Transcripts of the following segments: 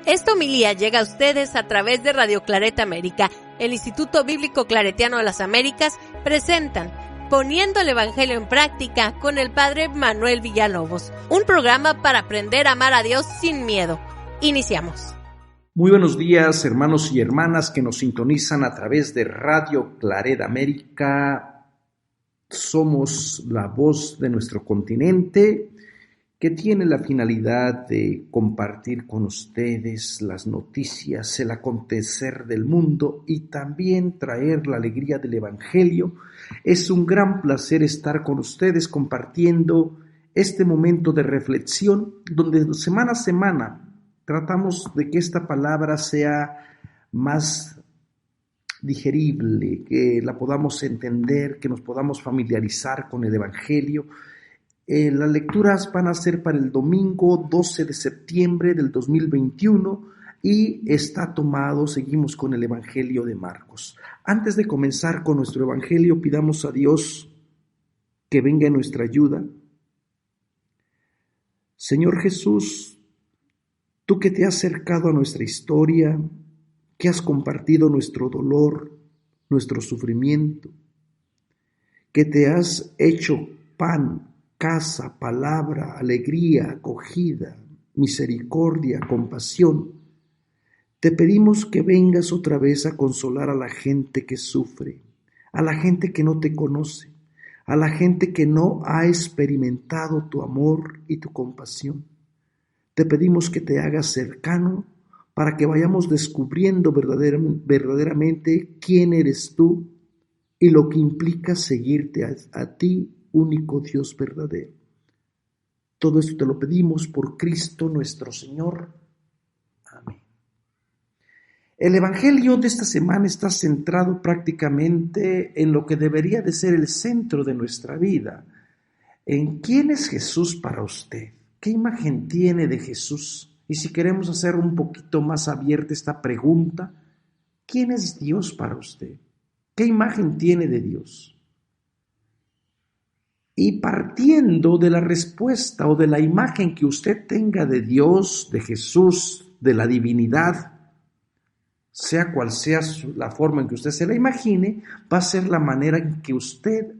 Esta homilía llega a ustedes a través de Radio Claret América. El Instituto Bíblico Claretiano de las Américas presentan Poniendo el Evangelio en Práctica con el Padre Manuel Villalobos, un programa para aprender a amar a Dios sin miedo. Iniciamos. Muy buenos días, hermanos y hermanas que nos sintonizan a través de Radio Claret América. Somos la voz de nuestro continente que tiene la finalidad de compartir con ustedes las noticias, el acontecer del mundo y también traer la alegría del Evangelio. Es un gran placer estar con ustedes compartiendo este momento de reflexión donde semana a semana tratamos de que esta palabra sea más digerible, que la podamos entender, que nos podamos familiarizar con el Evangelio. Las lecturas van a ser para el domingo 12 de septiembre del 2021 y seguimos con el Evangelio de Marcos. Antes de comenzar con nuestro Evangelio, pidamos a Dios que venga en nuestra ayuda. Señor Jesús, tú que te has acercado a nuestra historia, que has compartido nuestro dolor, nuestro sufrimiento, que te has hecho pan, casa, palabra, alegría, acogida, misericordia, compasión. Te pedimos que vengas otra vez a consolar a la gente que sufre, a la gente que no te conoce, a la gente que no ha experimentado tu amor y tu compasión. Te pedimos que te hagas cercano para que vayamos descubriendo verdaderamente quién eres tú y lo que implica seguirte a ti, único Dios verdadero. Todo esto te lo pedimos por Cristo nuestro Señor. Amén. El Evangelio de esta semana está centrado prácticamente en lo que debería de ser el centro de nuestra vida. ¿En quién es Jesús para usted? ¿Qué imagen tiene de Jesús? Y si queremos hacer un poquito más abierta esta pregunta, ¿quién es Dios para usted? ¿Qué imagen tiene de Dios? Y partiendo de la respuesta o de la imagen que usted tenga de Dios, de Jesús, de la divinidad, sea cual sea la forma en que usted se la imagine, va a ser la manera en que usted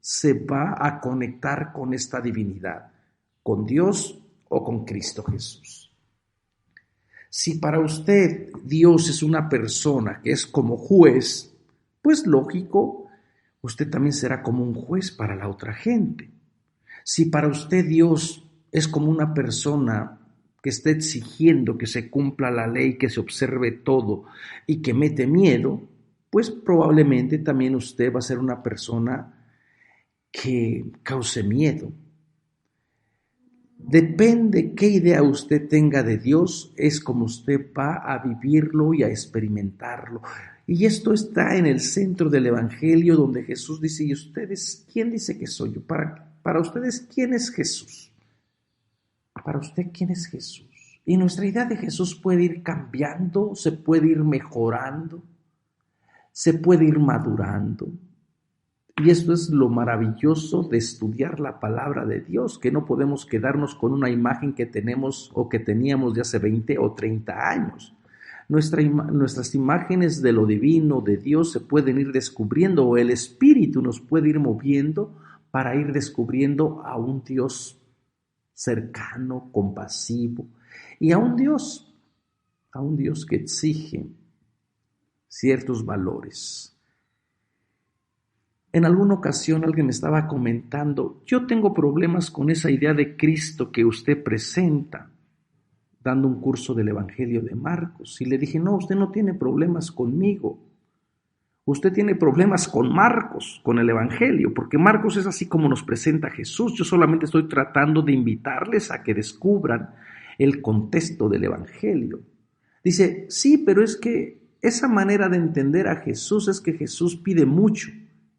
se va a conectar con esta divinidad, con Dios o con Cristo Jesús. Si para usted Dios es una persona que es como juez, pues lógico, usted también será como un juez para la otra gente. Si para usted Dios es como una persona que está exigiendo que se cumpla la ley, que se observe todo y que mete miedo, pues probablemente también usted va a ser una persona que cause miedo. Depende qué idea usted tenga de Dios, es como usted va a vivirlo y a experimentarlo. Y esto está en el centro del Evangelio donde Jesús dice, ¿y ustedes quién dice que soy yo? Para ustedes, ¿quién es Jesús? Para usted, ¿quién es Jesús? Y nuestra idea de Jesús puede ir cambiando, se puede ir mejorando, se puede ir madurando. Y esto es lo maravilloso de estudiar la palabra de Dios, que no podemos quedarnos con una imagen que tenemos o que teníamos de hace 20 o 30 años. Nuestras imágenes de lo divino, de Dios, se pueden ir descubriendo, o el Espíritu nos puede ir moviendo para ir descubriendo a un Dios cercano, compasivo, y a un Dios que exige ciertos valores. En alguna ocasión alguien me estaba comentando, yo tengo problemas con esa idea de Cristo que usted presenta, dando un curso del Evangelio de Marcos. Y le dije, no, usted no tiene problemas conmigo. Usted tiene problemas con Marcos, con el Evangelio, porque Marcos es así como nos presenta Jesús. Yo solamente estoy tratando de invitarles a que descubran el contexto del Evangelio. Dice, sí, pero es que esa manera de entender a Jesús es que Jesús pide mucho.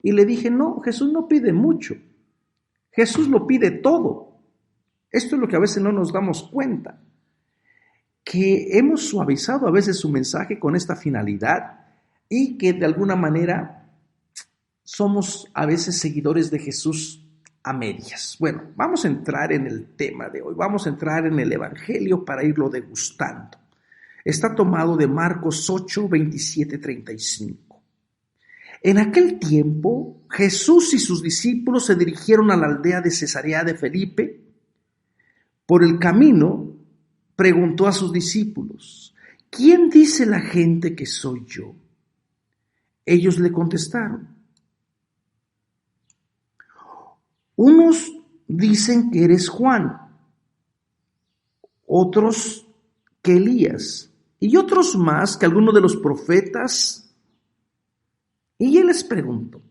Y le dije, no, Jesús no pide mucho. Jesús lo pide todo. Esto es lo que a veces no nos damos cuenta, que hemos suavizado a veces su mensaje con esta finalidad y que de alguna manera somos a veces seguidores de Jesús a medias. Bueno, vamos a entrar en el tema de hoy, vamos a entrar en el Evangelio para irlo degustando. Está tomado de Marcos 8, 27, 35. En aquel tiempo, Jesús y sus discípulos se dirigieron a la aldea de Cesarea de Felipe. Por el camino, preguntó a sus discípulos: ¿quién dice la gente que soy yo? Ellos le contestaron: unos dicen que eres Juan, otros que Elías, y otros más que alguno de los profetas. Y él les preguntó: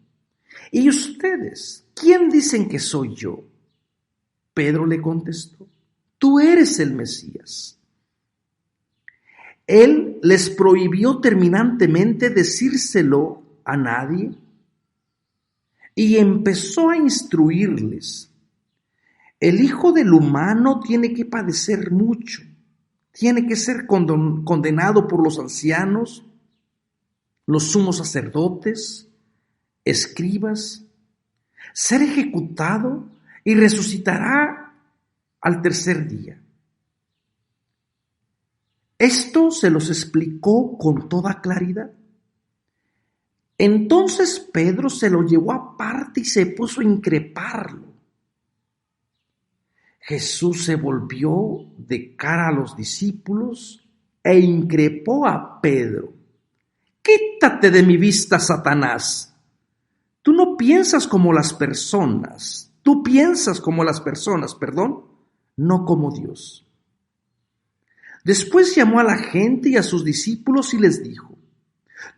¿y ustedes quién dicen que soy yo? Pedro le contestó: tú eres el Mesías. Él les prohibió terminantemente decírselo a nadie y empezó a instruirles: el Hijo del Humano tiene que padecer mucho, tiene que ser condenado por los ancianos, los sumos sacerdotes, escribas, ser ejecutado y resucitará al tercer día. Esto se los explicó con toda claridad. Entonces Pedro se lo llevó aparte y se puso a increparlo. Jesús se volvió de cara a los discípulos e increpó a Pedro: quítate de mi vista, Satanás. Tú no piensas como las personas. Tú piensas como las personas, no como Dios. Después llamó a la gente y a sus discípulos y les dijo: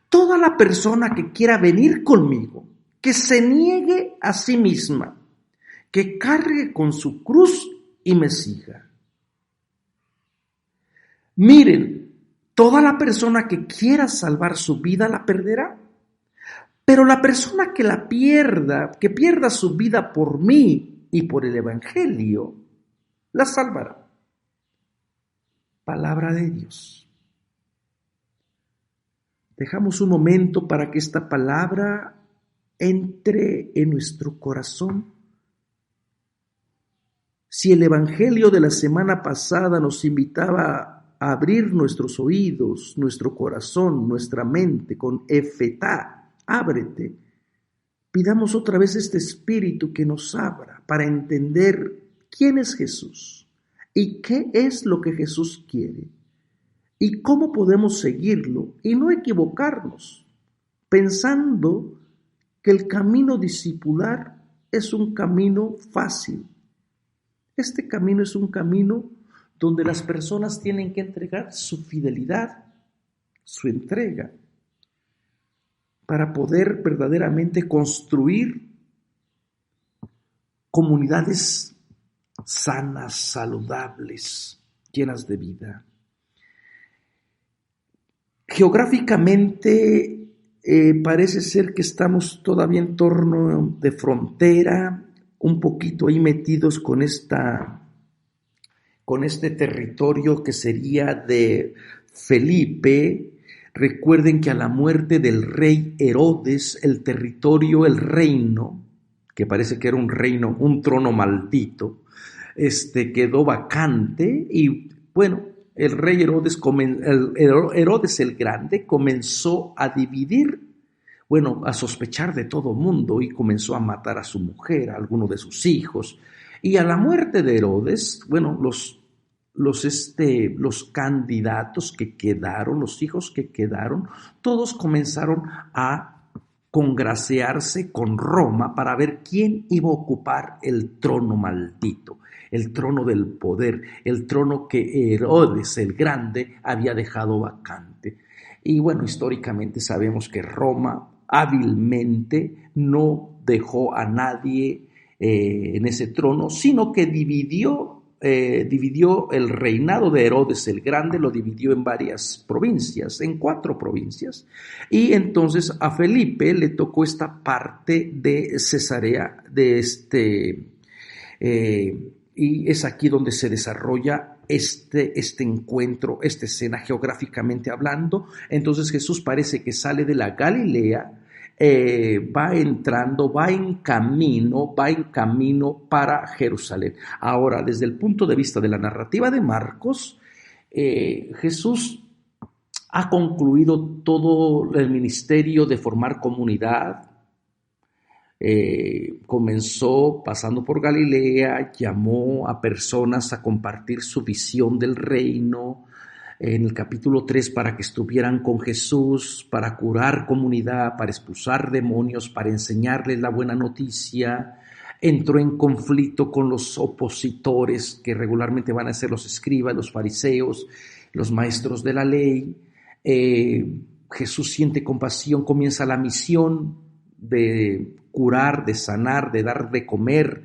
toda la persona que quiera venir conmigo, que se niegue a sí misma, que cargue con su cruz y me siga. Miren, toda la persona que quiera salvar su vida la perderá, pero la persona que pierda su vida por mí y por el Evangelio, la salvará. Palabra de Dios. Dejamos un momento para que esta palabra entre en nuestro corazón. Si el Evangelio de la semana pasada nos invitaba a abrir nuestros oídos, nuestro corazón, nuestra mente con Efetá, ábrete, pidamos otra vez este Espíritu que nos abra para entender quién es Jesús y qué es lo que Jesús quiere y cómo podemos seguirlo y no equivocarnos, pensando que el camino discipular es un camino fácil. Este camino es un camino donde las personas tienen que entregar su fidelidad, su entrega, para poder verdaderamente construir comunidades sanas, saludables, llenas de vida. Geográficamente parece ser que estamos todavía en torno de frontera, un poquito ahí metidos con este territorio que sería de Felipe. Recuerden que a la muerte del rey Herodes, el territorio, el reino, que parece que era un reino, un trono maldito, quedó vacante y bueno, el rey Herodes el Grande comenzó a dividir, a sospechar de todo mundo y comenzó a matar a su mujer, a alguno de sus hijos. Y a la muerte de Herodes, los candidatos que quedaron, los hijos que quedaron, todos comenzaron a congraciarse con Roma para ver quién iba a ocupar el trono maldito, el trono del poder, el trono que Herodes el Grande había dejado vacante. Y históricamente sabemos que Roma hábilmente no dejó a nadie en ese trono, sino que dividió el reinado de Herodes el Grande, lo dividió en varias provincias, en 4 provincias, y entonces a Felipe le tocó esta parte de Cesarea, y es aquí donde se desarrolla este encuentro, esta escena geográficamente hablando. Entonces Jesús parece que sale de la Galilea, va en camino para Jerusalén. Ahora, desde el punto de vista de la narrativa de Marcos, Jesús ha concluido todo el ministerio de formar comunidad. Comenzó pasando por Galilea, llamó a personas a compartir su visión del reino. En el capítulo 3, para que estuvieran con Jesús, para curar comunidad, para expulsar demonios, para enseñarles la buena noticia. Entró en conflicto con los opositores, que regularmente van a ser los escribas, los fariseos, los maestros de la ley. Jesús siente compasión, comienza la misión de curar, de sanar, de dar de comer,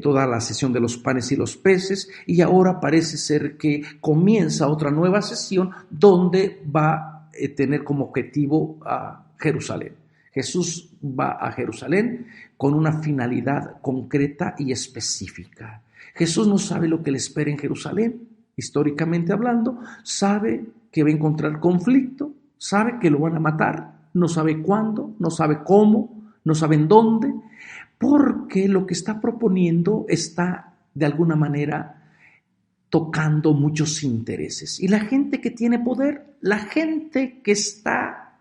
toda la sesión de los panes y los peces, y ahora parece ser que comienza otra nueva sesión donde va a tener como objetivo a Jerusalén. Jesús va a Jerusalén con una finalidad concreta y específica. Jesús no sabe lo que le espera en Jerusalén, históricamente hablando, sabe que va a encontrar conflicto, sabe que lo van a matar, no sabe cuándo, no sabe cómo, no sabe en dónde, porque lo que está proponiendo está de alguna manera tocando muchos intereses. Y la gente que tiene poder, la gente que está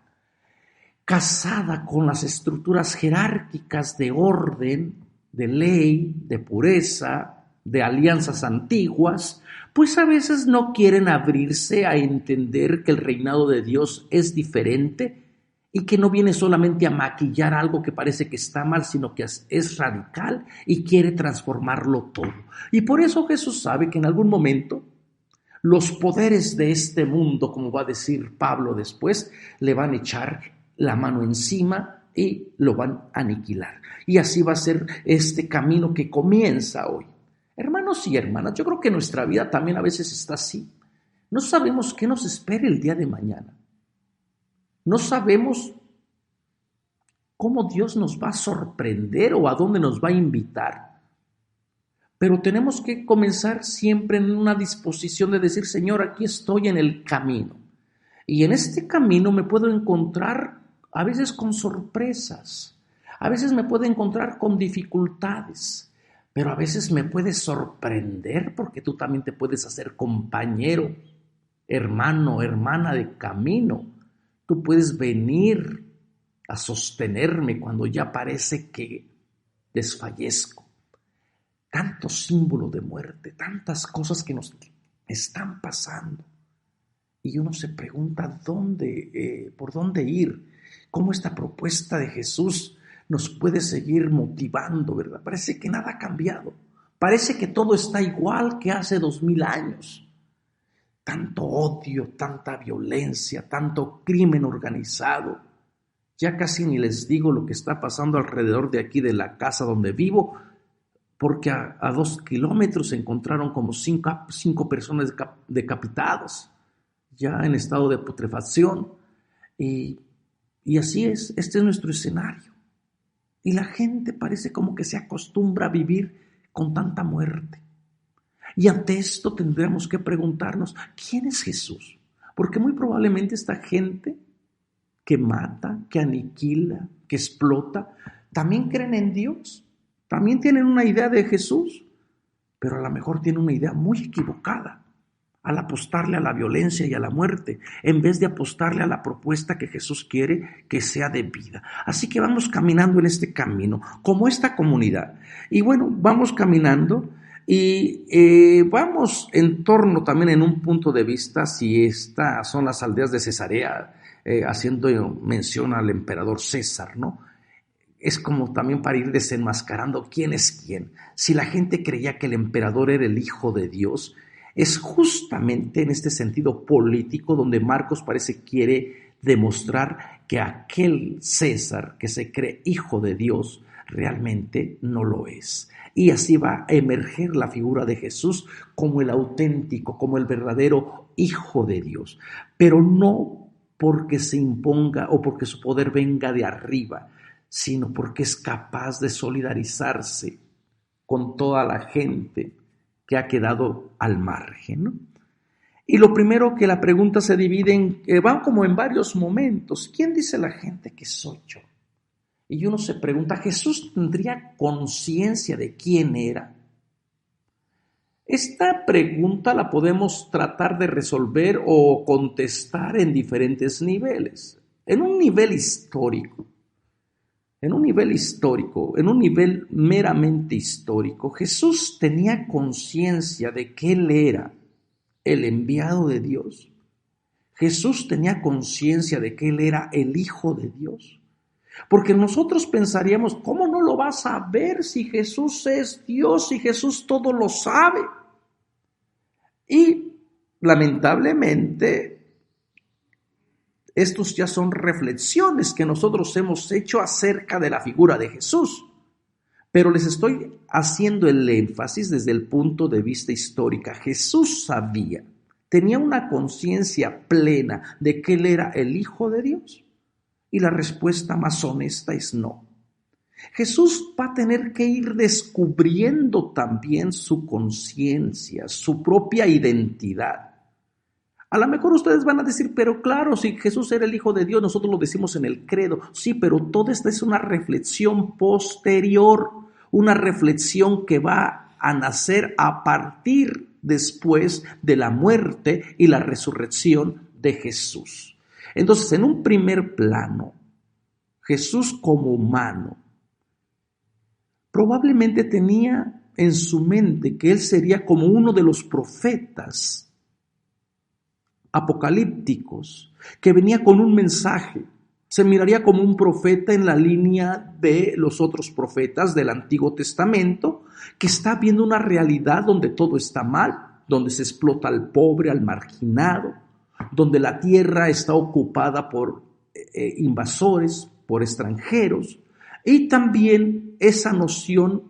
casada con las estructuras jerárquicas de orden, de ley, de pureza, de alianzas antiguas, pues a veces no quieren abrirse a entender que el reinado de Dios es diferente y que no viene solamente a maquillar algo que parece que está mal, sino que es radical y quiere transformarlo todo. Y por eso Jesús sabe que en algún momento los poderes de este mundo, como va a decir Pablo después, le van a echar la mano encima y lo van a aniquilar. Y así va a ser este camino que comienza hoy. Hermanos y hermanas, yo creo que nuestra vida también a veces está así. No sabemos qué nos espera el día de mañana. No sabemos cómo Dios nos va a sorprender o a dónde nos va a invitar. Pero tenemos que comenzar siempre en una disposición de decir, Señor, aquí estoy en el camino. Y en este camino me puedo encontrar a veces con sorpresas, a veces me puedo encontrar con dificultades, pero a veces me puedes sorprender porque tú también te puedes hacer compañero, hermano, hermana de camino. Tú puedes venir a sostenerme cuando ya parece que desfallezco. Tantos símbolos de muerte, tantas cosas que nos están pasando. Y uno se pregunta por dónde ir, cómo esta propuesta de Jesús nos puede seguir motivando, ¿verdad? Parece que nada ha cambiado. Parece que todo está igual que hace 2000 años. Tanto odio, tanta violencia, tanto crimen organizado. Ya casi ni les digo lo que está pasando alrededor de aquí de la casa donde vivo, porque a 2 kilómetros se encontraron como 5 personas decapitadas, ya en estado de putrefacción. Y así es, este es nuestro escenario. Y la gente parece como que se acostumbra a vivir con tanta muerte. Y ante esto tendremos que preguntarnos, ¿quién es Jesús? Porque muy probablemente esta gente que mata, que aniquila, que explota, también creen en Dios, también tienen una idea de Jesús, pero a lo mejor tienen una idea muy equivocada al apostarle a la violencia y a la muerte, en vez de apostarle a la propuesta que Jesús quiere que sea de vida. Así que vamos caminando en este camino, como esta comunidad. Y bueno, vamos caminando y vamos en torno también en un punto de vista, si estas son las aldeas de Cesarea, haciendo mención al emperador César, ¿no? Es como también para ir desenmascarando quién es quién. Si la gente creía que el emperador era el hijo de Dios, es justamente en este sentido político donde Marcos quiere demostrar que aquel César que se cree hijo de Dios realmente no lo es. Y así va a emerger la figura de Jesús como el auténtico, como el verdadero hijo de Dios, pero no porque se imponga o porque su poder venga de arriba, sino porque es capaz de solidarizarse con toda la gente que ha quedado al margen, ¿no? Y lo primero que la pregunta se divide van como en varios momentos. ¿Quién dice la gente que soy yo? Y uno se pregunta, ¿Jesús tendría conciencia de quién era? Esta pregunta la podemos tratar de resolver o contestar en diferentes niveles. En un nivel histórico, en un nivel meramente histórico, Jesús tenía conciencia de que Él era el enviado de Dios. Jesús tenía conciencia de que Él era el Hijo de Dios. Porque nosotros pensaríamos, ¿cómo no lo vas a ver si Jesús es Dios, si Jesús todo lo sabe? Y lamentablemente, estos ya son reflexiones que nosotros hemos hecho acerca de la figura de Jesús. Pero les estoy haciendo el énfasis desde el punto de vista histórico. Jesús sabía, tenía una conciencia plena de que Él era el Hijo de Dios. Y la respuesta más honesta es no. Jesús va a tener que ir descubriendo también su conciencia, su propia identidad. A lo mejor ustedes van a decir, pero claro, si Jesús era el Hijo de Dios, nosotros lo decimos en el credo. Sí, pero toda esta es una reflexión posterior, una reflexión que va a nacer a partir después de la muerte y la resurrección de Jesús. Entonces, en un primer plano, Jesús como humano, probablemente tenía en su mente que Él sería como uno de los profetas apocalípticos, que venía con un mensaje. Se miraría como un profeta en la línea de los otros profetas del Antiguo Testamento, que está viendo una realidad donde todo está mal, donde se explota al pobre, al marginado, donde la tierra está ocupada por invasores, por extranjeros, y también esa noción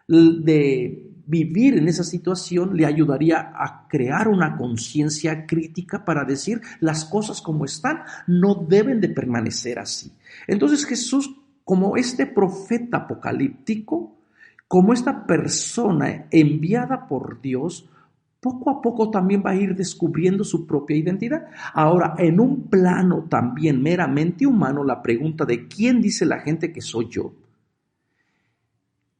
de vivir en esa situación le ayudaría a crear una conciencia crítica para decir las cosas como están no deben de permanecer así. Entonces Jesús, como este profeta apocalíptico, como esta persona enviada por Dios, poco a poco también va a ir descubriendo su propia identidad. Ahora, en un plano también meramente humano, la pregunta de ¿quién dice la gente que soy yo?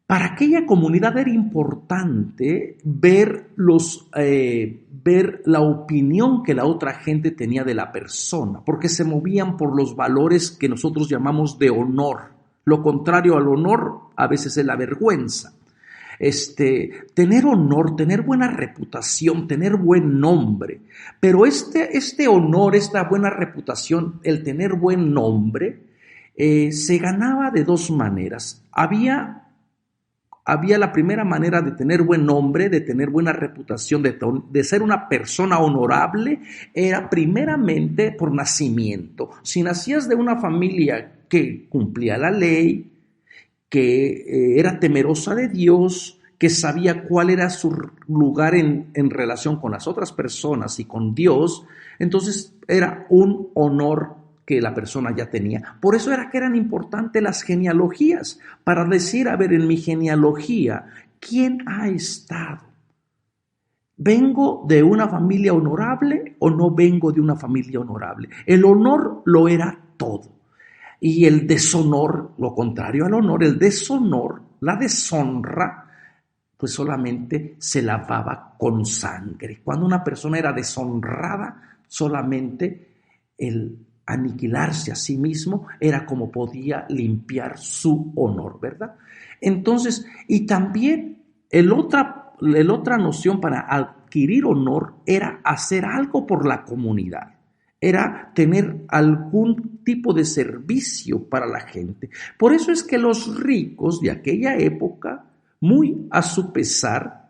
Para aquella comunidad era importante ver la opinión que la otra gente tenía de la persona, porque se movían por los valores que nosotros llamamos de honor. Lo contrario al honor a veces es la vergüenza. Tener honor, tener buena reputación, tener buen nombre. Pero este honor, esta buena reputación, el tener buen nombre, se ganaba de dos maneras. Había la primera manera de tener buen nombre, de tener buena reputación, de ser una persona honorable, era primeramente por nacimiento. Si nacías de una familia que cumplía la ley, que era temerosa de Dios, que sabía cuál era su lugar en relación con las otras personas y con Dios, entonces era un honor que la persona ya tenía. Por eso era que eran importantes las genealogías, para decir, a ver, en mi genealogía, ¿quién ha estado? ¿Vengo de una familia honorable o no vengo de una familia honorable? El honor lo era todo. Y el deshonor, lo contrario al honor, el deshonor, la deshonra, pues solamente se lavaba con sangre. Cuando una persona era deshonrada, solamente el aniquilarse a sí mismo era como podía limpiar su honor, ¿verdad? Entonces, y también la otra noción para adquirir honor era hacer algo por la comunidad, era tener algún tipo de servicio para la gente. Por eso es que los ricos de aquella época, muy a su pesar,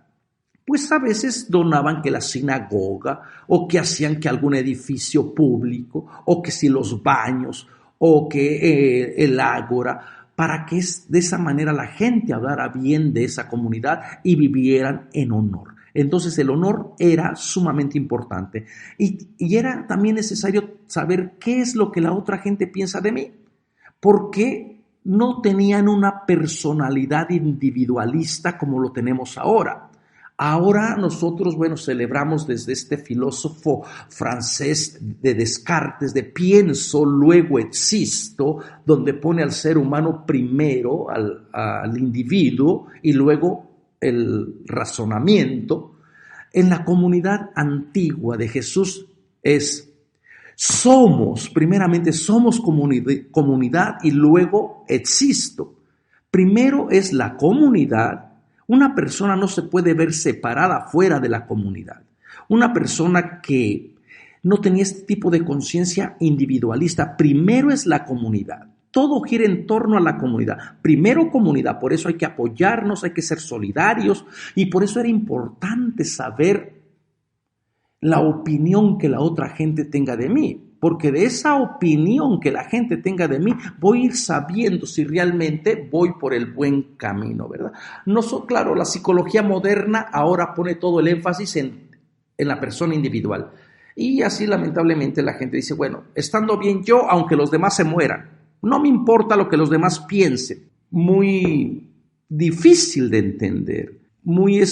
pues a veces donaban que la sinagoga, o que hacían que algún edificio público, o que si los baños, o que el ágora, para que de esa manera la gente hablara bien de esa comunidad y vivieran en honor. Entonces el honor era sumamente importante y era también necesario saber qué es lo que la otra gente piensa de mí, porque no tenían una personalidad individualista como lo tenemos ahora. Ahora nosotros, celebramos desde este filósofo francés de Descartes, de pienso, luego existo, donde pone al ser humano primero, al individuo, y luego el razonamiento. En la comunidad antigua de Jesús primeramente somos comunidad y luego existo. Primero es la comunidad. Una persona no se puede ver separada fuera de la comunidad. Una persona que no tenía este tipo de conciencia individualista, primero es la comunidad. Todo gira en torno a la comunidad. Primero comunidad, por eso hay que apoyarnos, hay que ser solidarios y por eso era importante saber la opinión que la otra gente tenga de mí. Porque de esa opinión que la gente tenga de mí, voy a ir sabiendo si realmente voy por el buen camino, ¿verdad? Claro, la psicología moderna ahora pone todo el énfasis en la persona individual. Y así lamentablemente la gente dice, bueno, estando bien yo, aunque los demás se mueran, no me importa lo que los demás piensen. Muy difícil de entender, muy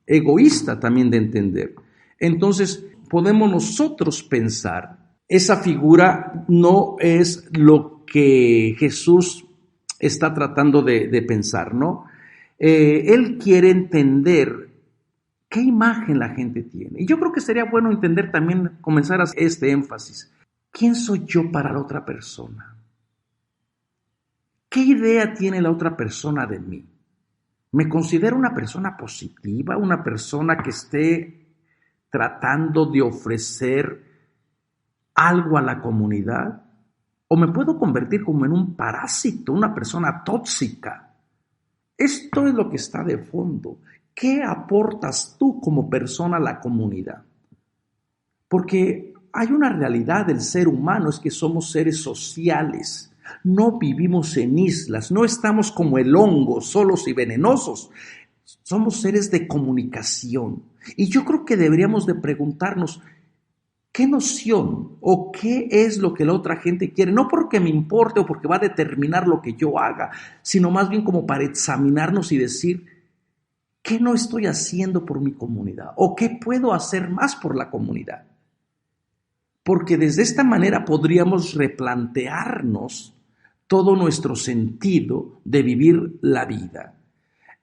egoísta también de entender. Entonces, podemos nosotros pensar, esa figura no es lo que Jesús está tratando de pensar, ¿no? Él quiere entender qué imagen la gente tiene. Y yo creo que sería bueno entender también, comenzar a hacer este énfasis. ¿Quién soy yo para la otra persona? ¿Qué idea tiene la otra persona de mí? ¿Me considero una persona positiva, una persona que esté tratando de ofrecer algo a la comunidad? ¿O me puedo convertir como en un parásito, una persona tóxica? Esto es lo que está de fondo. ¿Qué aportas tú como persona a la comunidad? Porque hay una realidad del ser humano, es que somos seres sociales. No vivimos en islas, no estamos como el hongo, solos y venenosos. Somos seres de comunicación. Y yo creo que deberíamos de preguntarnos, ¿qué noción o qué es lo que la otra gente quiere? No porque me importe o porque va a determinar lo que yo haga, sino más bien como para examinarnos y decir, ¿qué no estoy haciendo por mi comunidad? ¿O qué puedo hacer más por la comunidad? Porque desde esta manera podríamos replantearnos todo nuestro sentido de vivir la vida.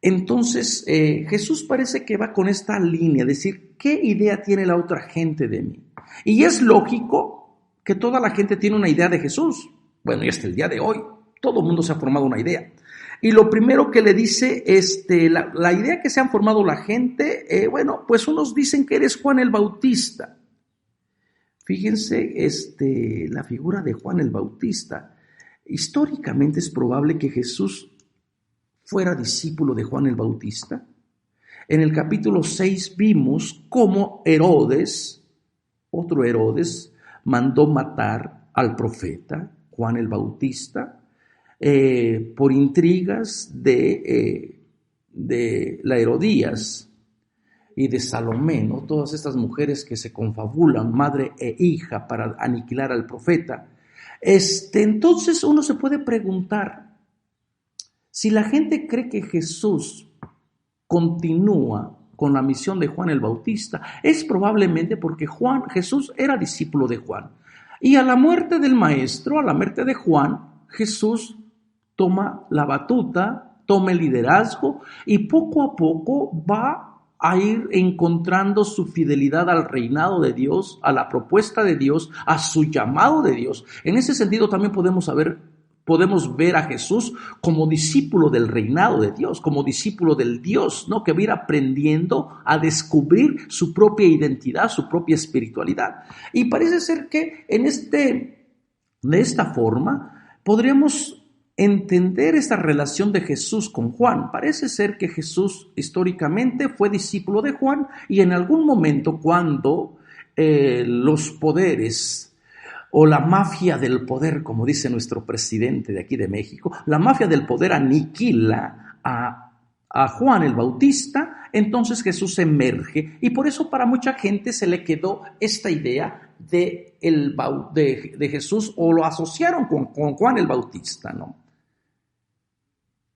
Entonces, Jesús parece que va con esta línea, decir, ¿qué idea tiene la otra gente de mí? Y es lógico que toda la gente tiene una idea de Jesús. Bueno, y hasta el día de hoy, todo el mundo se ha formado una idea. Y lo primero que le dice, la idea que se han formado la gente, pues unos dicen que eres Juan el Bautista. Fíjense, la figura de Juan el Bautista. Históricamente es probable que Jesús fuera discípulo de Juan el Bautista. En el capítulo 6 vimos cómo otro Herodes, mandó matar al profeta Juan el Bautista por intrigas de la Herodías y de Salomé, ¿no? Todas estas mujeres que se confabulan, madre e hija, para aniquilar al profeta. Entonces uno se puede preguntar, si la gente cree que Jesús continúa con la misión de Juan el Bautista, es probablemente porque Jesús era discípulo de Juan. Y a la muerte del maestro, a la muerte de Juan, Jesús toma la batuta, toma el liderazgo y poco a poco va a ir encontrando su fidelidad al reinado de Dios, a la propuesta de Dios, a su llamado de Dios. En ese sentido también podemos ver a Jesús como discípulo del reinado de Dios, como discípulo del Dios, ¿no? Que va a ir aprendiendo a descubrir su propia identidad, su propia espiritualidad. Y parece ser que de esta forma podríamos entender esta relación de Jesús con Juan. Parece ser que Jesús históricamente fue discípulo de Juan y en algún momento cuando los poderes o la mafia del poder, como dice nuestro presidente de aquí de México, la mafia del poder aniquila a Juan el Bautista, entonces Jesús emerge y por eso para mucha gente se le quedó esta idea de Jesús o lo asociaron con Juan el Bautista, ¿no?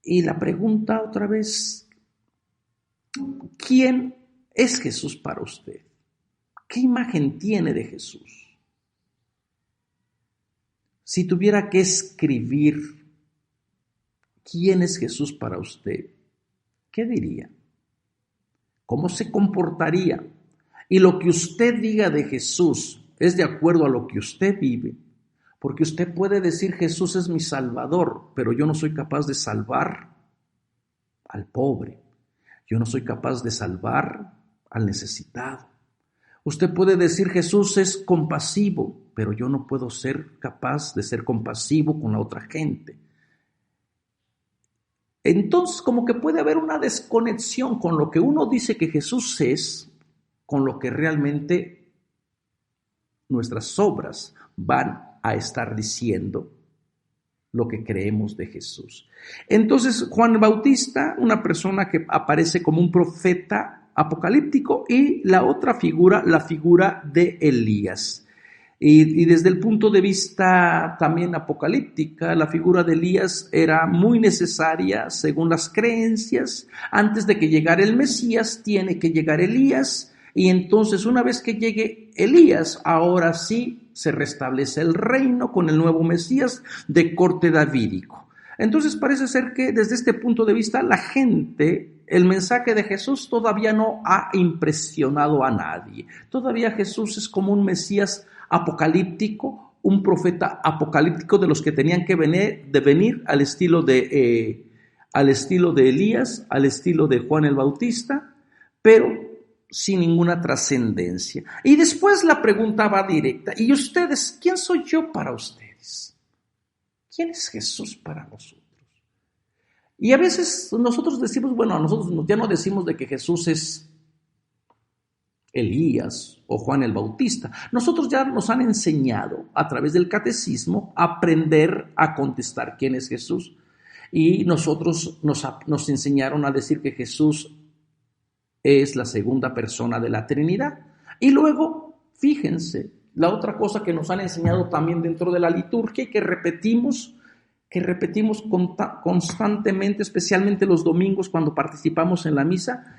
Y la pregunta otra vez, ¿quién es Jesús para usted? ¿Qué imagen tiene de Jesús? Si tuviera que escribir quién es Jesús para usted, ¿qué diría? ¿Cómo se comportaría? Y lo que usted diga de Jesús es de acuerdo a lo que usted vive, porque usted puede decir Jesús es mi Salvador, pero yo no soy capaz de salvar al pobre, yo no soy capaz de salvar al necesitado. Usted puede decir Jesús es compasivo, pero yo no puedo ser capaz de ser compasivo con la otra gente. Entonces, como que puede haber una desconexión con lo que uno dice que Jesús es, con lo que realmente nuestras obras van a estar diciendo lo que creemos de Jesús. Entonces, Juan el Bautista, una persona que aparece como un profeta apocalíptico, y la otra figura, la figura de Elías. Y desde el punto de vista también apocalíptica, la figura de Elías era muy necesaria según las creencias. Antes de que llegara el Mesías, tiene que llegar Elías, y entonces una vez que llegue Elías, ahora sí se restablece el reino con el nuevo Mesías de corte davídico. Entonces parece ser que desde este punto de vista la gente, el mensaje de Jesús todavía no ha impresionado a nadie. Todavía Jesús es como un Mesías apocalíptico, un profeta apocalíptico de los que tenían que venir al estilo de Elías, al estilo de Juan el Bautista, pero sin ninguna trascendencia. Y después la pregunta va directa: ¿y ustedes? ¿Quién soy yo para ustedes? ¿Quién es Jesús para nosotros? Y a veces nosotros decimos, bueno, nosotros ya no decimos de que Jesús es Elías o Juan el Bautista. Nosotros ya nos han enseñado a través del catecismo a aprender a contestar quién es Jesús. Y nosotros nos enseñaron a decir que Jesús es la segunda persona de la Trinidad. Y luego, fíjense, la otra cosa que nos han enseñado también dentro de la liturgia y que repetimos constantemente, especialmente los domingos cuando participamos en la misa,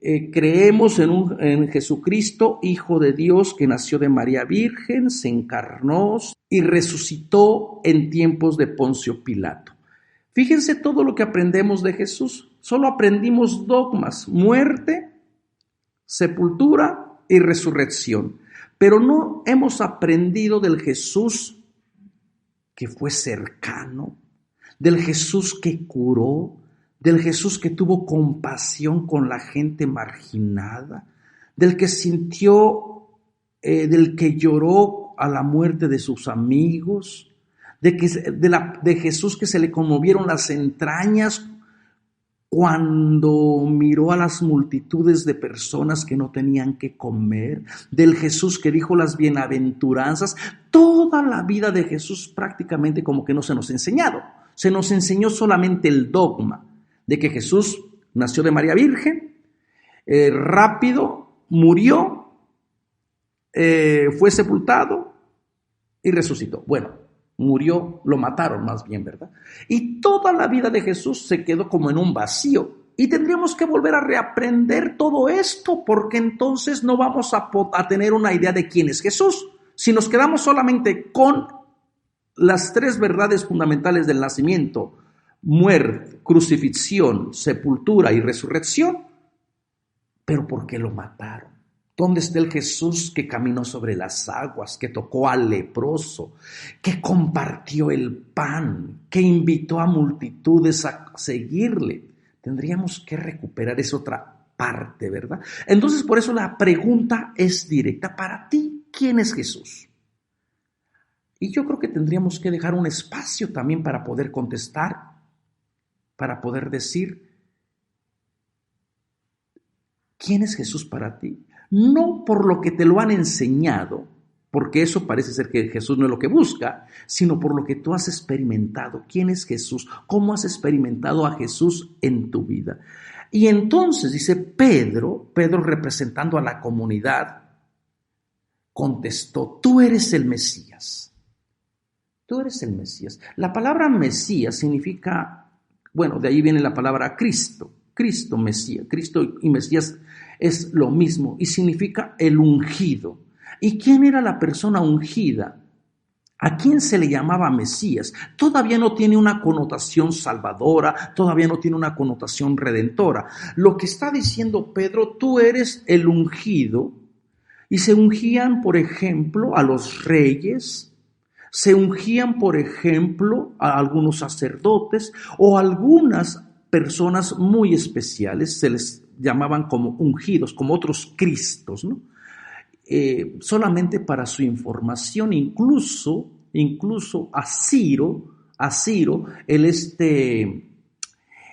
creemos en Jesucristo, Hijo de Dios, que nació de María Virgen, se encarnó y resucitó en tiempos de Poncio Pilato. Fíjense todo lo que aprendemos de Jesús. Solo aprendimos dogmas: muerte, sepultura y resurrección. Pero no hemos aprendido del Jesús que fue cercano, del Jesús que curó, del Jesús que tuvo compasión con la gente marginada, del que sintió, del que lloró a la muerte de sus amigos, de Jesús que se le conmovieron las entrañas cuando miró a las multitudes de personas que no tenían que comer, del Jesús que dijo las bienaventuranzas. Toda la vida de Jesús prácticamente como que no se nos ha enseñado. Se nos enseñó solamente el dogma de que Jesús nació de María Virgen, rápido, murió, fue sepultado y resucitó. Bueno, murió, lo mataron más bien, ¿verdad? Y toda la vida de Jesús se quedó como en un vacío. Y tendríamos que volver a reaprender todo esto, porque entonces no vamos a tener una idea de quién es Jesús. Si nos quedamos solamente con las tres verdades fundamentales del nacimiento: muerte, crucifixión, sepultura y resurrección. ¿Pero por qué lo mataron? ¿Dónde está el Jesús que caminó sobre las aguas, que tocó al leproso, que compartió el pan, que invitó a multitudes a seguirle? Tendríamos que recuperar esa otra parte, ¿verdad? Entonces, por eso la pregunta es directa. Para ti, ¿quién es Jesús? Y yo creo que tendríamos que dejar un espacio también para poder contestar, para poder decir, ¿quién es Jesús para ti? No por lo que te lo han enseñado, porque eso parece ser que Jesús no es lo que busca, sino por lo que tú has experimentado. ¿Quién es Jesús? ¿Cómo has experimentado a Jesús en tu vida? Y entonces dice Pedro representando a la comunidad, contestó: tú eres el Mesías. Tú eres el Mesías. La palabra Mesías significa, bueno, de ahí viene la palabra Cristo. Cristo, Mesías. Cristo y Mesías es lo mismo y significa el ungido. ¿Y quién era la persona ungida? ¿A quién se le llamaba Mesías? Todavía no tiene una connotación salvadora, todavía no tiene una connotación redentora. Lo que está diciendo Pedro, tú eres el ungido, y se ungían, por ejemplo, a los reyes, se ungían, por ejemplo, a algunos sacerdotes o a algunas personas muy especiales, se les llamaban como ungidos, como otros Cristos, ¿no? Solamente para su información, incluso a Ciro,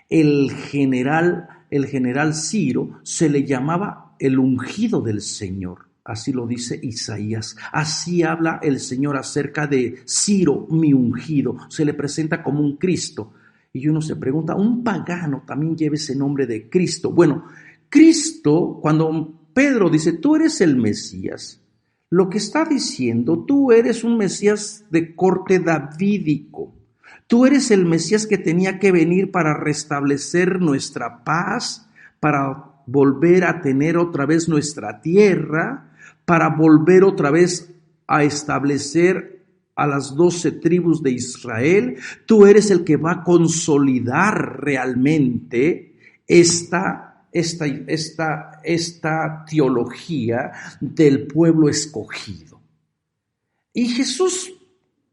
el general Ciro, se le llamaba el ungido del Señor. Así lo dice Isaías. Así habla el Señor acerca de Ciro, mi ungido. Se le presenta como un Cristo. Y uno se pregunta, ¿un pagano también lleva ese nombre de Cristo? Bueno, Cristo, cuando Pedro dice, tú eres el Mesías, lo que está diciendo, tú eres un Mesías de corte davídico. Tú eres el Mesías que tenía que venir para restablecer nuestra paz, para volver a tener otra vez nuestra tierra, para volver otra vez a establecer a las 12 tribus de Israel. Tú eres el que va a consolidar realmente esta teología del pueblo escogido. Y Jesús,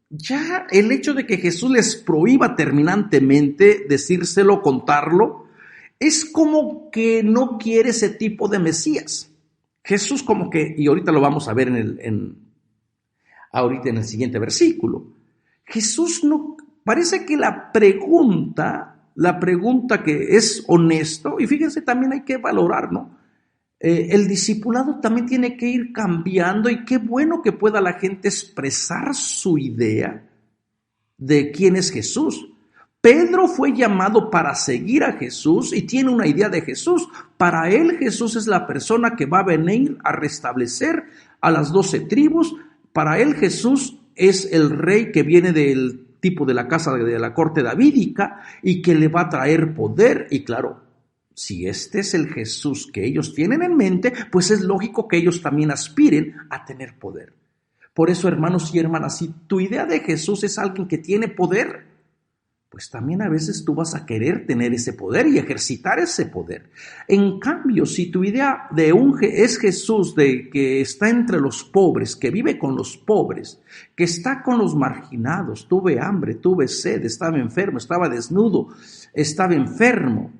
ya el hecho de que Jesús les prohíba terminantemente decírselo, contarlo, es como que no quiere ese tipo de Mesías. Jesús como que, y ahorita lo vamos a ver ahorita en el siguiente versículo, Jesús no, parece que la pregunta que es honesto, y fíjense, también hay que valorar, ¿no? El discipulado también tiene que ir cambiando, y qué bueno que pueda la gente expresar su idea de quién es Jesús. Pedro fue llamado para seguir a Jesús y tiene una idea de Jesús. Para él Jesús es la persona que va a venir a restablecer a las 12 tribus. Para él Jesús es el rey que viene del tipo de la casa de la corte davídica y que le va a traer poder. Y claro, si este es el Jesús que ellos tienen en mente, pues es lógico que ellos también aspiren a tener poder. Por eso, hermanos y hermanas, si tu idea de Jesús es alguien que tiene poder, pues también a veces tú vas a querer tener ese poder y ejercitar ese poder. En cambio, si tu idea es Jesús de que está entre los pobres, que vive con los pobres, que está con los marginados, tuve hambre, tuve sed, estaba enfermo, estaba desnudo, estaba enfermo,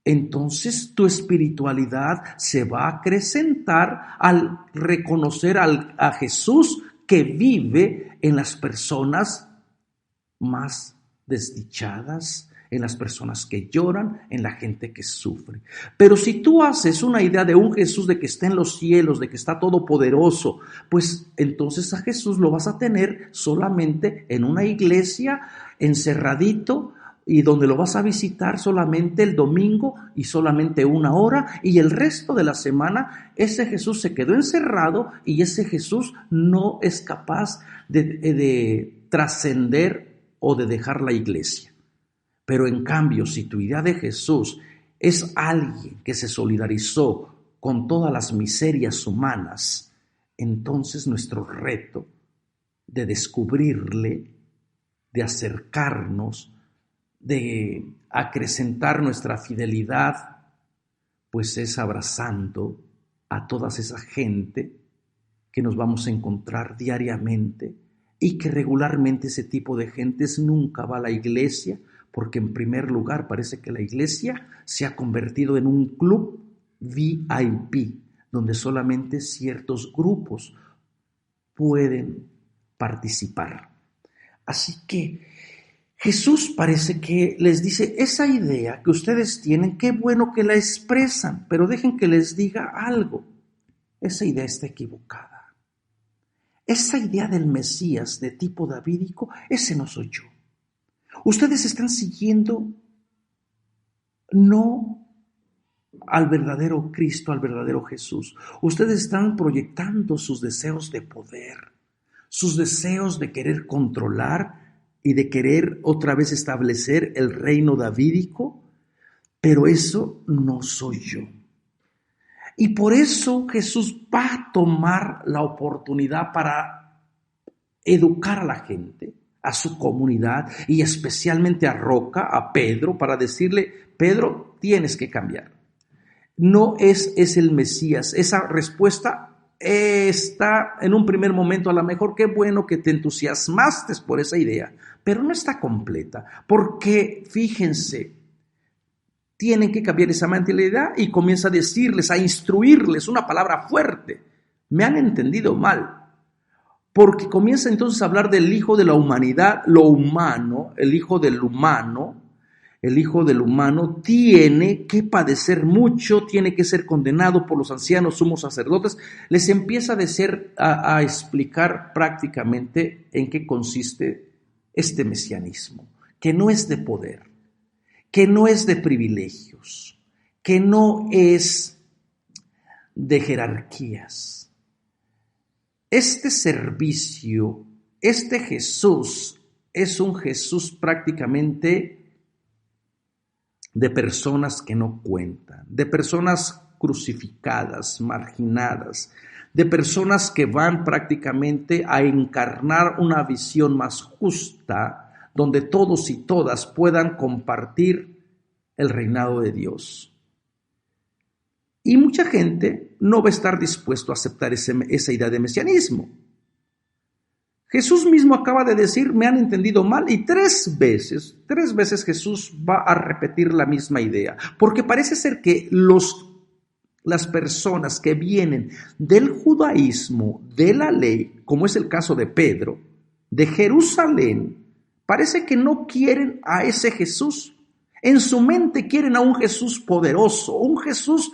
entonces tu espiritualidad se va a acrecentar al reconocer a Jesús que vive en las personas más desdichadas, en las personas que lloran, en la gente que sufre. Pero si tú haces una idea de un Jesús de que está en los cielos, de que está todopoderoso, pues entonces a Jesús lo vas a tener solamente en una iglesia, encerradito, y donde lo vas a visitar solamente el domingo y solamente 1 hora, y el resto de la semana ese Jesús se quedó encerrado y ese Jesús no es capaz de trascender o de dejar la iglesia. Pero en cambio, si tu idea de Jesús es alguien que se solidarizó con todas las miserias humanas, entonces nuestro reto de descubrirle, de acercarnos, de acrecentar nuestra fidelidad, pues es abrazando a toda esa gente que nos vamos a encontrar diariamente, y que regularmente ese tipo de gentes nunca va a la iglesia, porque en primer lugar parece que la iglesia se ha convertido en un club VIP, donde solamente ciertos grupos pueden participar. Así que Jesús parece que les dice, esa idea que ustedes tienen, qué bueno que la expresan, pero dejen que les diga algo, esa idea está equivocada. Esa idea del Mesías de tipo davídico, ese no soy yo. Ustedes están siguiendo no al verdadero Cristo, al verdadero Jesús. Ustedes están proyectando sus deseos de poder, sus deseos de querer controlar y de querer otra vez establecer el reino davídico, pero eso no soy yo. Y por eso Jesús va a tomar la oportunidad para educar a la gente, a su comunidad y especialmente a Roca, a Pedro, para decirle: Pedro, tienes que cambiar. No es el Mesías. Esa respuesta está en un primer momento, a lo mejor qué bueno que te entusiasmaste por esa idea, pero no está completa, porque fíjense, tienen que cambiar esa mentalidad y comienza a decirles, a instruirles, una palabra fuerte: me han entendido mal. Porque comienza entonces a hablar del Hijo de la humanidad, lo humano, el Hijo del humano. El Hijo del humano tiene que padecer mucho, tiene que ser condenado por los ancianos, sumos sacerdotes. Les empieza a explicar prácticamente en qué consiste este mesianismo, que no es de poder, que no es de privilegios, que no es de jerarquías. Este servicio, este Jesús, es un Jesús prácticamente de personas que no cuentan, de personas crucificadas, marginadas, de personas que van prácticamente a encarnar una visión más justa, donde todos y todas puedan compartir el reinado de Dios. Y mucha gente no va a estar dispuesto a aceptar esa idea de mesianismo. Jesús mismo acaba de decir: me han entendido mal, y tres veces Jesús va a repetir la misma idea, porque parece ser que las personas que vienen del judaísmo, de la ley, como es el caso de Pedro, de Jerusalén, parece que no quieren a ese Jesús. En su mente quieren a un Jesús poderoso, un Jesús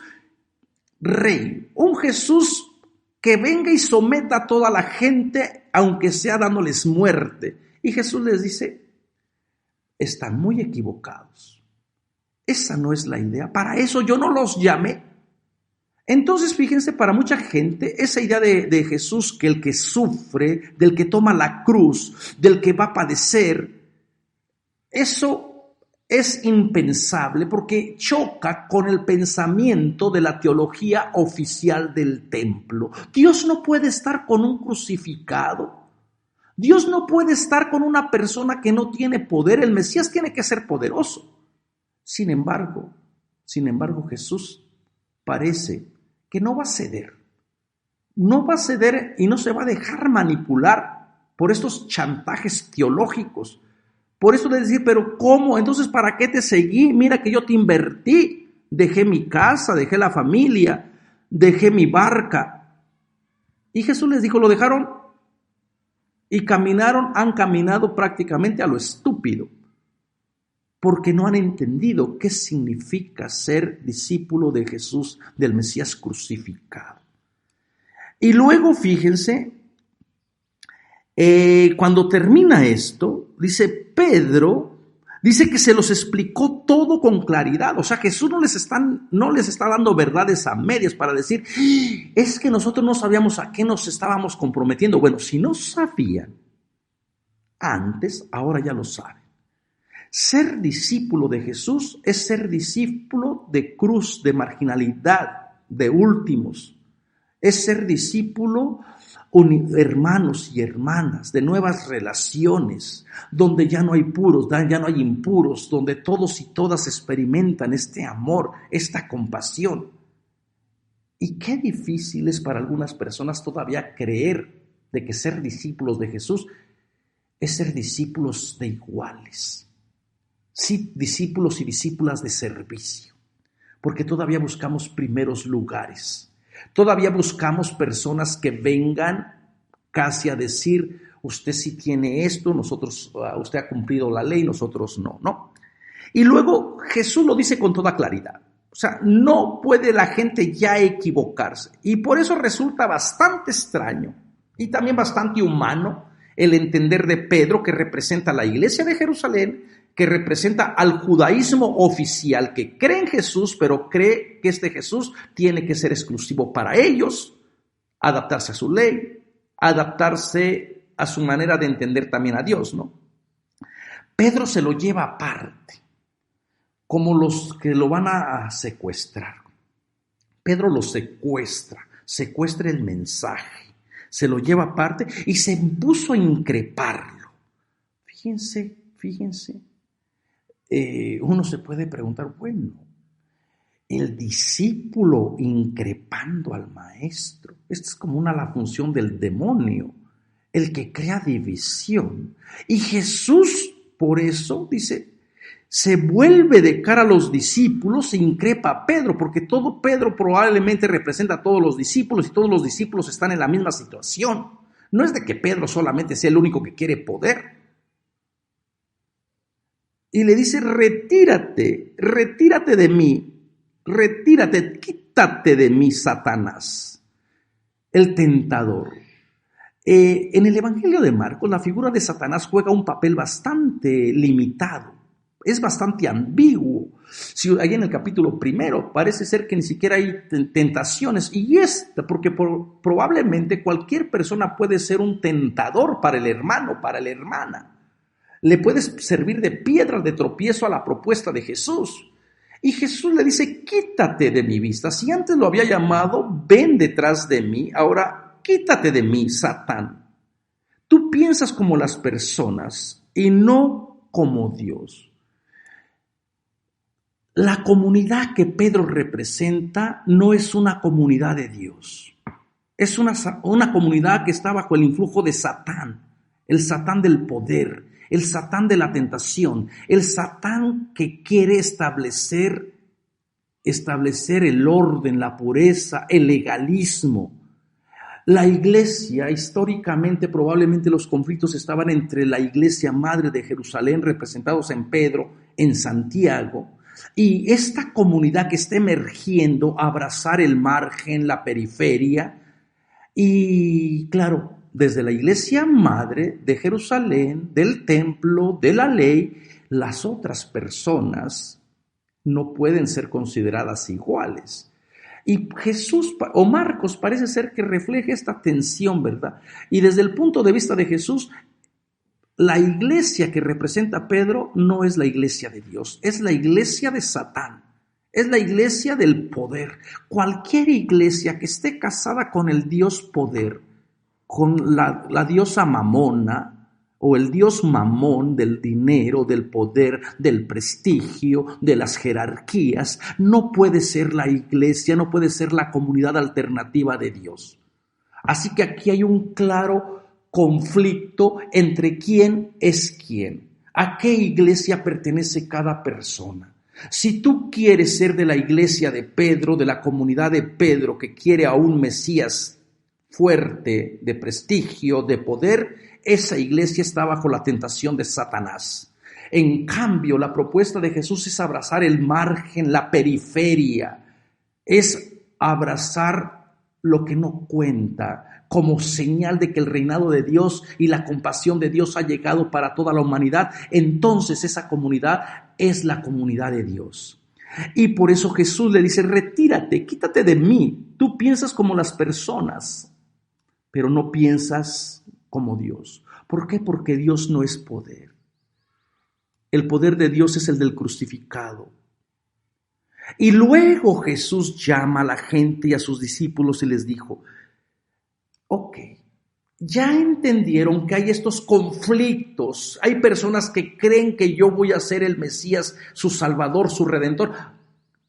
rey, un Jesús que venga y someta a toda la gente, aunque sea dándoles muerte. Y Jesús les dice: están muy equivocados. Esa no es la idea. Para eso yo no los llamé. Entonces, fíjense, para mucha gente, esa idea de Jesús, que el que sufre, del que toma la cruz, del que va a padecer, eso es impensable porque choca con el pensamiento de la teología oficial del templo. Dios no puede estar con un crucificado. Dios no puede estar con una persona que no tiene poder. El Mesías tiene que ser poderoso. Sin embargo, Jesús parece que no va a ceder. No va a ceder y no se va a dejar manipular por estos chantajes teológicos. Por eso le decía: pero ¿cómo? Entonces, ¿para qué te seguí? Mira que yo te invertí. Dejé mi casa, dejé la familia, dejé mi barca. Y Jesús les dijo: lo dejaron y han caminado prácticamente a lo estúpido, porque no han entendido qué significa ser discípulo de Jesús, del Mesías crucificado. Y luego, fíjense, cuando termina esto, dice Pedro, dice que se los explicó todo con claridad. O sea, Jesús no les está dando verdades a medias para decir: es que nosotros no sabíamos a qué nos estábamos comprometiendo. Bueno, si no sabían antes, ahora ya lo saben. Ser discípulo de Jesús es ser discípulo de cruz, de marginalidad, de últimos. Es ser discípulo, hermanos y hermanas, de nuevas relaciones, donde ya no hay puros, ya no hay impuros, donde todos y todas experimentan este amor, esta compasión. Y qué difícil es para algunas personas todavía creer de que ser discípulos de Jesús es ser discípulos de iguales. Sí, discípulos y discípulas de servicio, porque todavía buscamos primeros lugares. Todavía buscamos personas que vengan casi a decir: usted sí tiene esto, usted ha cumplido la ley, nosotros no. Y luego Jesús lo dice con toda claridad. O sea, no puede la gente ya equivocarse. Y por eso resulta bastante extraño y también bastante humano el entender de Pedro, que representa a la iglesia de Jerusalén, que representa al judaísmo oficial, que cree en Jesús, pero cree que este Jesús tiene que ser exclusivo para ellos, adaptarse a su ley, adaptarse a su manera de entender también a Dios, ¿no? Pedro se lo lleva aparte, como los que lo van a secuestrar. Pedro lo secuestra el mensaje, se lo lleva aparte y se puso a increparlo. Fíjense, uno se puede preguntar, bueno, el discípulo increpando al maestro, esta es como la función del demonio, el que crea división. Y Jesús, por eso, dice, se vuelve de cara a los discípulos e increpa a Pedro, porque todo Pedro probablemente representa a todos los discípulos y todos los discípulos están en la misma situación. No es de que Pedro solamente sea el único que quiere poder. Y le dice, retírate de mí, quítate de mí, Satanás, el tentador. En el Evangelio de Marcos, la figura de Satanás juega un papel bastante limitado, es bastante ambiguo. Si ahí en el capítulo 1 parece ser que ni siquiera hay tentaciones, y porque probablemente cualquier persona puede ser un tentador para el hermano, para la hermana. Le puede servir de piedra de tropiezo a la propuesta de Jesús. Y Jesús le dice, quítate de mi vista. Si antes lo había llamado, ven detrás de mí, ahora quítate de mí, Satán. Tú piensas como las personas y no como Dios. La comunidad que Pedro representa no es una comunidad de Dios. Es una comunidad que está bajo el influjo de Satán, el Satán del poder, el Satán de la tentación, el Satán que quiere establecer el orden, la pureza, el legalismo. La iglesia, históricamente, probablemente los conflictos estaban entre la iglesia madre de Jerusalén, representados en Pedro, en Santiago, y esta comunidad que está emergiendo a abrazar el margen, la periferia, y claro, desde la iglesia madre de Jerusalén, del templo, de la ley, las otras personas no pueden ser consideradas iguales. Y Jesús o Marcos parece ser que refleja esta tensión, ¿verdad? Y desde el punto de vista de Jesús, la iglesia que representa a Pedro no es la iglesia de Dios, es la iglesia de Satán, es la iglesia del poder. Cualquier iglesia que esté casada con el Dios poder, con la diosa Mamona o el dios Mamón del dinero, del poder, del prestigio, de las jerarquías, no puede ser la iglesia, no puede ser la comunidad alternativa de Dios. Así que aquí hay un claro conflicto entre quién es quién, a qué iglesia pertenece cada persona. Si tú quieres ser de la iglesia de Pedro, de la comunidad de Pedro que quiere a un Mesías fuerte, de prestigio, de poder, esa iglesia está bajo la tentación de Satanás. En cambio, la propuesta de Jesús es abrazar el margen, la periferia, es abrazar lo que no cuenta, como señal de que el reinado de Dios y la compasión de Dios ha llegado para toda la humanidad. Entonces esa comunidad es la comunidad de Dios. Y por eso Jesús le dice, retírate, quítate de mí. Tú piensas como las personas, pero no piensas como Dios. ¿Por qué? Porque Dios no es poder. El poder de Dios es el del crucificado. Y luego Jesús llama a la gente y a sus discípulos y les dijo, ok, ya entendieron que hay estos conflictos, hay personas que creen que yo voy a ser el Mesías, su Salvador, su Redentor,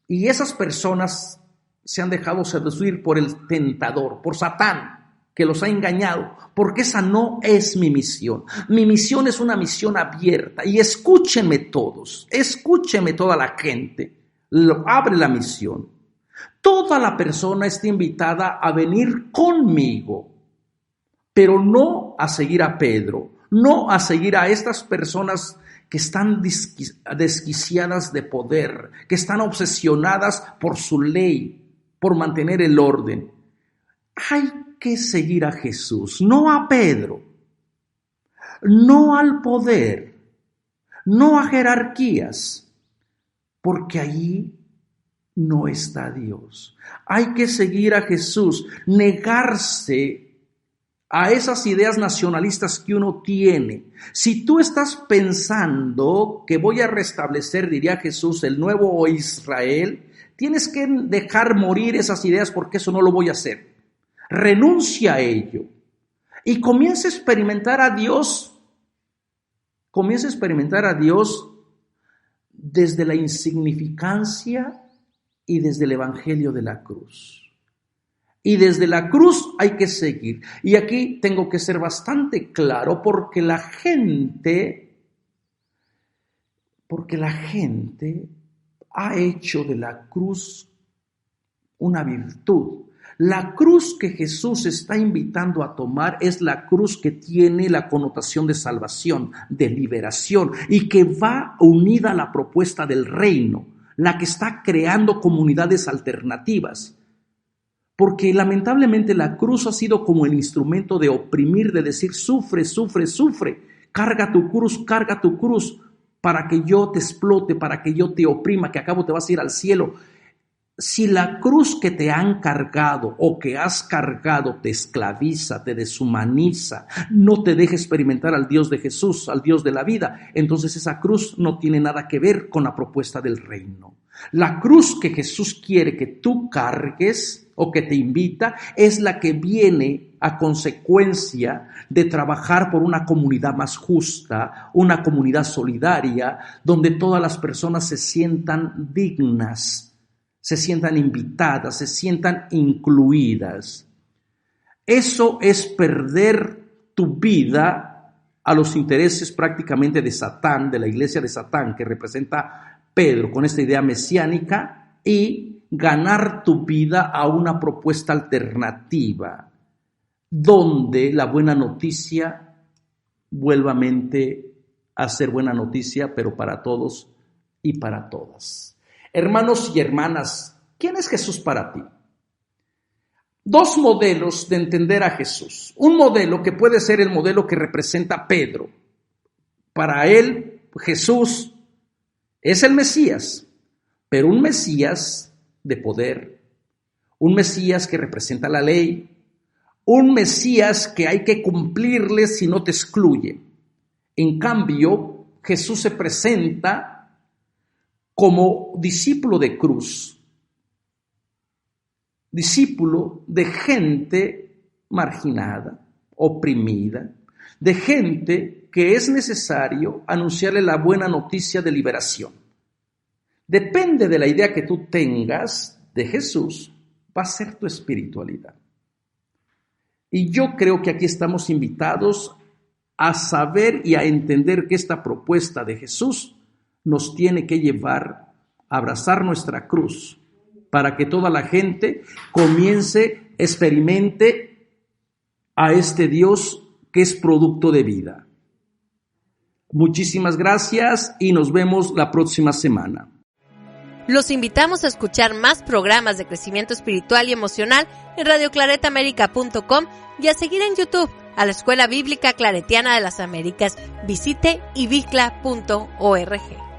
y esas personas se han dejado seducir por el tentador, por Satán, que los ha engañado, porque esa no es mi misión. Mi misión es una misión abierta, y escúchenme todos, escúchenme toda la gente, abre la misión. Toda la persona está invitada a venir conmigo, pero no a seguir a Pedro, no a seguir a estas personas que están desquiciadas de poder, que están obsesionadas por su ley, por mantener el orden. Hay que seguir a Jesús, no a Pedro, no al poder, no a jerarquías, porque allí no está Dios. Hay que seguir a Jesús, negarse a esas ideas nacionalistas que uno tiene. Si tú estás pensando que voy a restablecer, diría Jesús, el nuevo Israel, tienes que dejar morir esas ideas porque eso no lo voy a hacer. Renuncia a ello. y comienza a experimentar a Dios. Comienza a experimentar a Dios desde la insignificancia y desde el Evangelio de la cruz. Y desde la cruz hay que seguir. Y aquí tengo que ser bastante claro porque la gente ha hecho de la cruz una virtud. La cruz que Jesús está invitando a tomar es la cruz que tiene la connotación de salvación, de liberación y que va unida a la propuesta del reino, la que está creando comunidades alternativas. Porque lamentablemente la cruz ha sido como el instrumento de oprimir, de decir sufre, sufre, sufre, carga tu cruz para que yo te explote, para que yo te oprima, que a cabo te vas a ir al cielo. Si la cruz que te han cargado o que has cargado te esclaviza, te deshumaniza, no te deja experimentar al Dios de Jesús, al Dios de la vida, entonces esa cruz no tiene nada que ver con la propuesta del reino. La cruz que Jesús quiere que tú cargues o que te invita es la que viene a consecuencia de trabajar por una comunidad más justa, una comunidad solidaria, donde todas las personas se sientan dignas, se sientan invitadas, se sientan incluidas. Eso es perder tu vida a los intereses prácticamente de Satán, de la iglesia de Satán, que representa Pedro con esta idea mesiánica, y ganar tu vida a una propuesta alternativa, donde la buena noticia vuelvamente a ser buena noticia, pero para todos y para todas. Hermanos y hermanas, ¿quién es Jesús para ti? Dos modelos de entender a Jesús. Un modelo que puede ser el modelo que representa Pedro. Para él, Jesús es el Mesías, pero un Mesías de poder, un Mesías que representa la ley, un Mesías que hay que cumplirle si no te excluye. En cambio, Jesús se presenta como discípulo de cruz, discípulo de gente marginada, oprimida, de gente que es necesario anunciarle la buena noticia de liberación. Depende de la idea que tú tengas de Jesús, va a ser tu espiritualidad. Y yo creo que aquí estamos invitados a saber y a entender que esta propuesta de Jesús nos tiene que llevar a abrazar nuestra cruz para que toda la gente comience, experimente a este Dios que es producto de vida. Muchísimas gracias y nos vemos la próxima semana. Los invitamos a escuchar más programas de crecimiento espiritual y emocional en radioclaretamerica.com y a seguir en YouTube a la Escuela Bíblica Claretiana de las Américas. Visite ibicla.org.